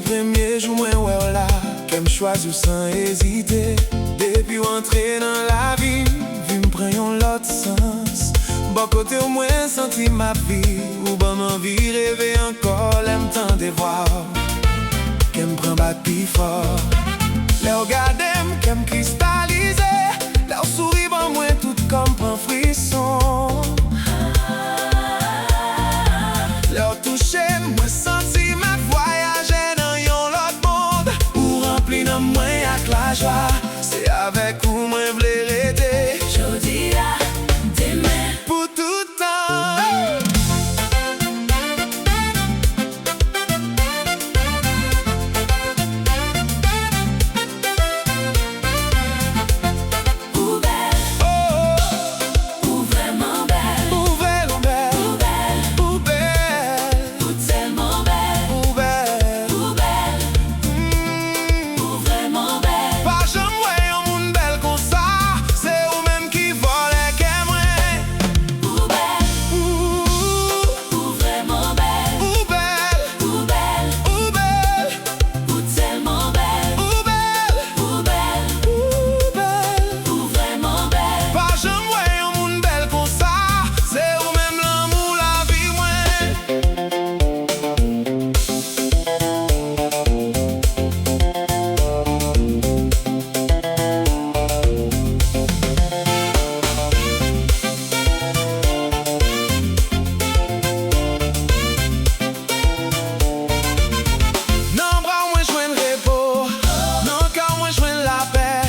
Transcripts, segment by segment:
premier jour, moi, ouais, là, qu'elle choisit sans hésiter. Depuis entrer dans la vie, vu me prendre l'autre sens. Bon côté au moins senti ma vie, ou bon envie rêver encore, l'aime tant de voir. Qu'elle me prend battre plus fort. Les regarder, qu'elle me cristallise. Les souris, bon moi tout comme un frisson. Les toucher, moi senti ma voyager dans yon l'autre monde. Ou rempli dans moi avec la joie. C'est avec vous moi v'lais rester. Jodi là, demain, Pour tout temps. ou belle, ou vraiment belle, Ou belle, ou belle, ou belle, ou belle, ou tellement belle, ou belle. ou belle, ou vraiment belle, Pas jamais un monde belle comme ça. C'est vous-même qui volez qu'est moi. ou belle, ou vraiment belle, Ou belle, ou belle, ou belle, ou tellement belle, ou belle, ou belle, ou belle. ou vraiment belle. Pas jamais un monde belle comme ça. C'est vous-même l'amour, la vie, moi. Non, bras, moi, joindre repos. Non, car moi, joindre la paix.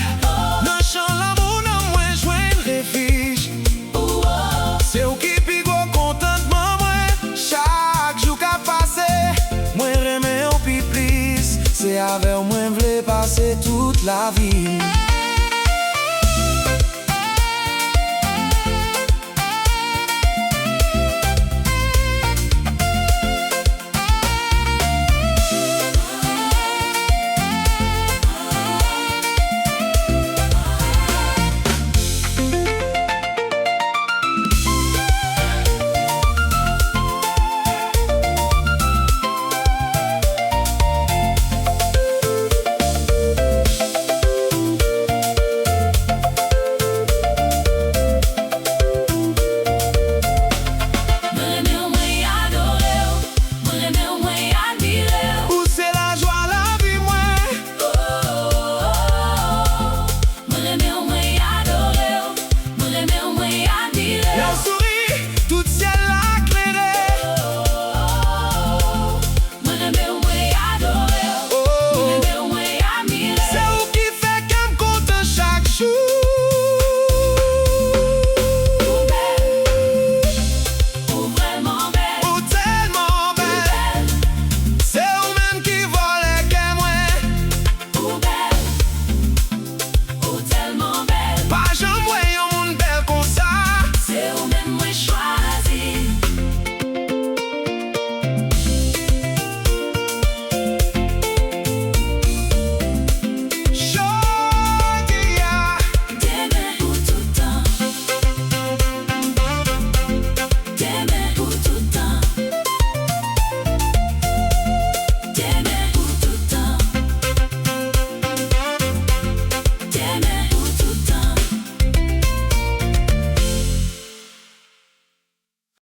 Non, chant l'amour, non, moi, joindre refuge. C'est où qui pigo contentement, moi. Chaque jour qu'a passé, moi, remets au plus. C'est avec moi, v'lais passer toute la vie.